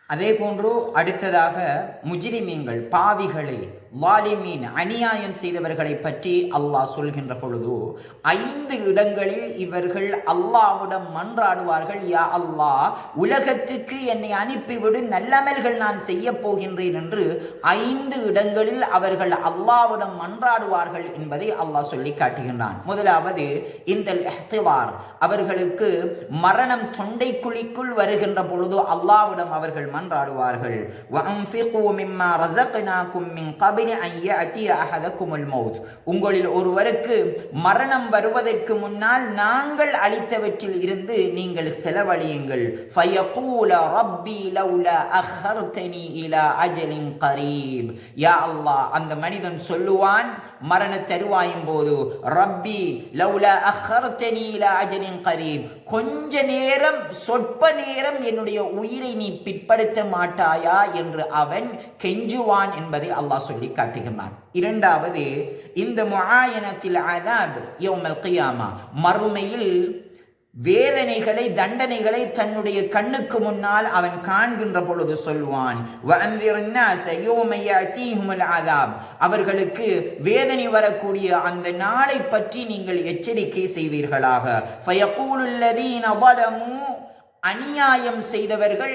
அதே போன்று அடுத்ததாக முஜ்ரிமீன்கள், பாவிகளை, வாலிமீன், அநியாயம் செய்தவர்களை பற்றி அல்லாஹ் சொல்கின்ற பொழுது 5 இடங்களில் இவர்கள் அல்லாஹ்விடம் மன்றாடுவார்கள். யா அல்லாஹ், உலகத்துக்கு என்னை அனுப்பிவிடு, நல்லமல்கள் நான் செய்ய போகின்றேன் என்று 5 இடங்களில் அவர்கள் அல்லாஹ்விடம் மன்றாடுவார்கள் என்பதை அல்லாஹ் சொல்லி காட்டுகின்றான். முதலாவது இந்த இஹ்திவார், அவர்களுக்கு மரணம் தொண்டைக்குழிக்குள் வருகின்ற பொழுது அல்லாஹ்விடம் அவர்கள் மன்றாடுவார்கள். வஅன்ஃபிகு மிம்மா ரஸக்னாகும் மின் கப்லி அன் யஅதிய அஹதகுமுல் மௌத், உங்களில் ஒருவருக்கு மரணம் வருவதற்கு முன்னால் நாங்கள் அளித்தவற்றில் இருந்து நீங்கள் செலவழியுங்கள். ஃபயகூல ரப்பி லவ்லா அஹர்தனி இலா அஜலின் கரீப், யா அல்லாஹ், அந்த மனிதன் சொல்லுவான் மரண தருவாயும் போது, ரப்பி லவ்லா அஹர்தனி இலா அஜலின் கரீப், கொஞ்ச நேரம், சொற்ப நேரம் என்னுடைய உயிரை நீ பிற்படுத்த மாட்டாயா என்று அவன் கெஞ்சுவான் என்பதை அல்லாஹ் சொல்லி காட்டுகின்றான். இரண்டாவது, இந்த முஆயனத்தில் அஸாப் யௌமல் கியாமா, மறுமையில் வேதனைகளை, தண்டனைகளை தன்னுடைய கண்ணுக்கு முன்னால் அவன் காண்கின்ற பொழுது சொல்வான், அவர்களுக்கு வேதனை வரக்கூடிய அந்த நாளை பற்றி நீங்கள் எச்சரிக்கை செய்வீர்களாக. அநியாயம் செய்தவர்கள்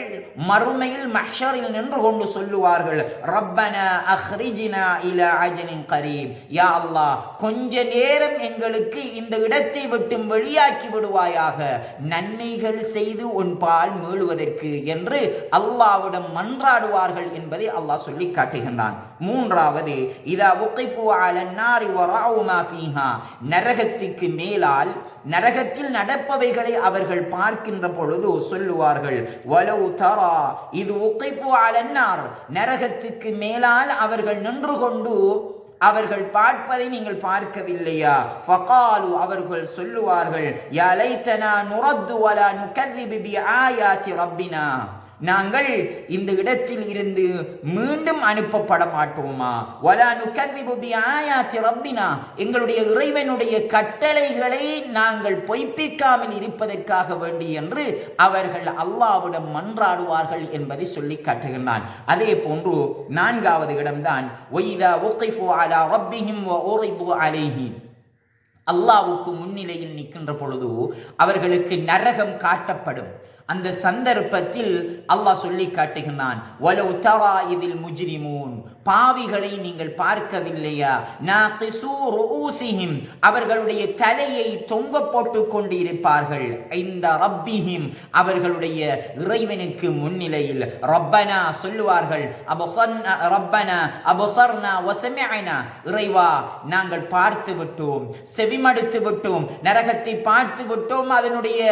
மறுமையில் மஹ்ஷரில் நின்று கொண்டு சொல்லுவார்கள், ரப்பனா அஹ்ரிஜ்னா இலா அஜலின் கரீப், யா அல்லாஹ், கொஞ்ச நேரம் எங்களுக்கு இந்த இடத்தை விட்டு வெளியாக்கி விடுவாயாக, நன்மைகள் செய்து உன் பால் மீளுவதற்கு என்று அல்லாஹ்விடம் மன்றாடுவார்கள் என்பதை அல்லாஹ் சொல்லி காட்டுகின்றான். மூன்றாவது, இதா உகிஃபு அலன் நாரி வரஅவு மா ஃபீஹா, நரகத்துக்கு மேலால் நரகத்தில் நடப்பவைகளை அவர்கள் பார்க்கின்ற பொழுது சொல்லுவார்கள், வலவு தரா இது உகிஃபு அலன் நார், நரகத்துக்கு மேலால் அவர்கள் நின்று கொண்டு அவர்கள் பார்ப்பதை நீங்கள் பார்க்கவில்லையா? ஃபகாலு, அவர்கள் சொல்லுவார்கள், யா லைத்தனா நுரத்து வலா நுகذிபு பிஆயாத்தி ரப்பினா, நாங்கள் இந்த இடத்தில் இருந்து மீண்டும் அனுப்பப்பட மாட்டோமா? வலா நுகذிபு பிஆயாத்தி ரப்பினா, எங்களுடைய இறைவனுடைய கட்டளைகளை நாங்கள் பொய்ப்பிக்காமல் இருப்பதற்காக வேண்டி என்று அவர்கள் அல்லாஹ்விடம் மன்றாடுவார்கள் என்பதை சொல்லி காட்டுகின்றான். அதே போன்று நான்காவது இடம்தான் வைதா உகிஃபு அலா ரப்பிஹிம் வ உரிது அலைஹி, அல்லாஹ்வுக்கு முன்னிலையில் நிற்கின்ற பொழுது அவர்களுக்கு நரகம் காட்டப்படும். அந்த சந்தர்ப்பத்தில் அல்லாஹ் சொல்லி காட்டுகின்றான், வலவு தரா இதில் முஜ்ரிமூன், பாவிகளை நீங்கள் பார்க்கவில்லையா? நாகிசூ ரூஸிஹிம், அவர்களுடைய தலையை தொங்க போட்டு கொண்டு இருப்பார்கள். இந்த ரப்பிஹிம், அவர்களுடைய இறைவனுக்கு முன்னிலையில். ரப்பனா சொல்லுவார்கள், ரப்பனா அபஸர்னா வஸமிஅனா, இறைவா, நாங்கள் பார்த்து விட்டோம், செவிமடுத்து விட்டோம், நரகத்தை பார்த்து விட்டோம், அதனுடைய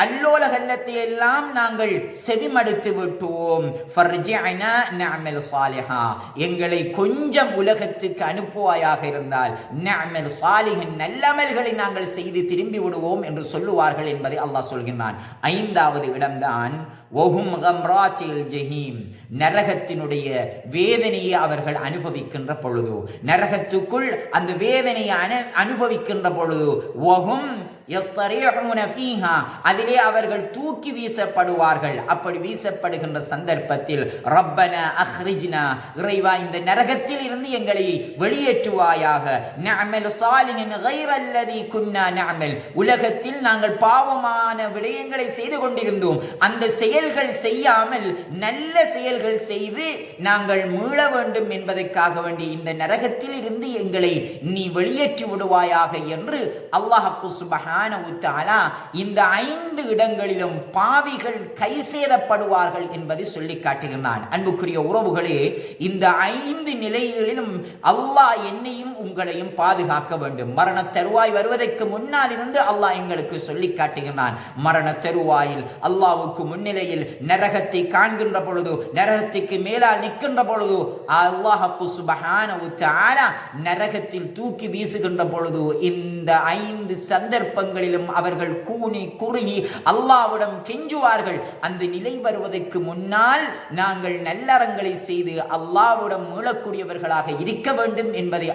அல்லோலகல்லத்தை எல்லாம் நாங்கள் செவிமடுத்து விட்டோம். ஃபர்ஜிஅனா நஅமல் சாலிஹா, எங்களை கொஞ்சம் உலகத்துக்கு அனுப்புவாயாக இருந்தால் நஅமல் சாலிஹன், நல்லமல்களை நாங்கள் செய்து திரும்பி விடுவோம் என்று சொல்லுவார்கள் என்பதை அல்லாஹ் சொல்கின்றான். ஐந்தாவது இடம்தான் வஹும் கம்ராத்தில் ஜஹீம், நரகத்தினுடைய வேதனையை அவர்கள் அனுபவிக்கின்ற பொழுது, நரகத்துக்குள் அந்த வேதனையை அனுபவிக்கின்ற பொழுது, வஹும் யஸ்தரீஹூன ஃபீஹா, அதிலே அவர்கள் தூக்கி வீசப்படுவார்கள். அப்படி வீசப்படுகின்ற சந்தர்ப்பத்தில் ரப்பனா அஹ்ரிஜ்னா, இறைவா, இந்த நரகத்தில் இருந்து எங்களை வெளியேற்றுவாயாக, நஅமல் சாலிஹன் கைரல்லதி குன்னா நஅமல், உலகத்தில் நாங்கள் பாவமான விடயங்களை செய்து கொண்டிருந்தோம், அந்த செயல்கள் செய்யாமல் நல்ல செயல்கள் செய்து நாங்கள் மீள வேண்டும் என்பதற்காக வேண்டி இந்த நரகத்தில் இருந்து எங்களை நீ வெளியேற்றி விடுவாயாக என்று அல்லாஹ் சுப்ஹானஹு வ தஆலா இந்த 5 இடங்களிலும் பாவிகள் கை சேதப்படுவார்கள் என்பதை சொல்லி காட்டுகிறான். அன்புக்குரிய உறவுகளே, இந்த 5 நிலைகளிலும் அல்லாஹ் என்னையும் உங்களையும் பாதுகாக்க வேண்டும். மரண தருவாய் வருவதற்கு முன்னால் இருந்து அல்லாஹ் எங்களுக்கு சொல்லி காட்டுகிறான். மரண தருவாயில் அல்லாஹ்வுக்கு முன்னிலையில் நரகத்தை காண்கின்ற பொழுது, நரகத்துக்கு மேலால் நிற்கின்ற பொழுது, அல்லாஹ் சுப்ஹானஹு வ தஆலா நரகத்தில் தூக்கி வீசுகின்ற பொழுது, இந்த 5 சந்தர்ப்பங்களிலும் அவர்கள் கூனி குறுகி அல்லாஹ்விடம் கெஞ்சுவார்கள். அந்த நிலை வருவதற்கு முன்னால் நாங்கள் நல்லறங்களை செய்து அல்லாஹ்விடம் மீளக்கூடியவர்களாக இருக்க வேண்டும் என்பதை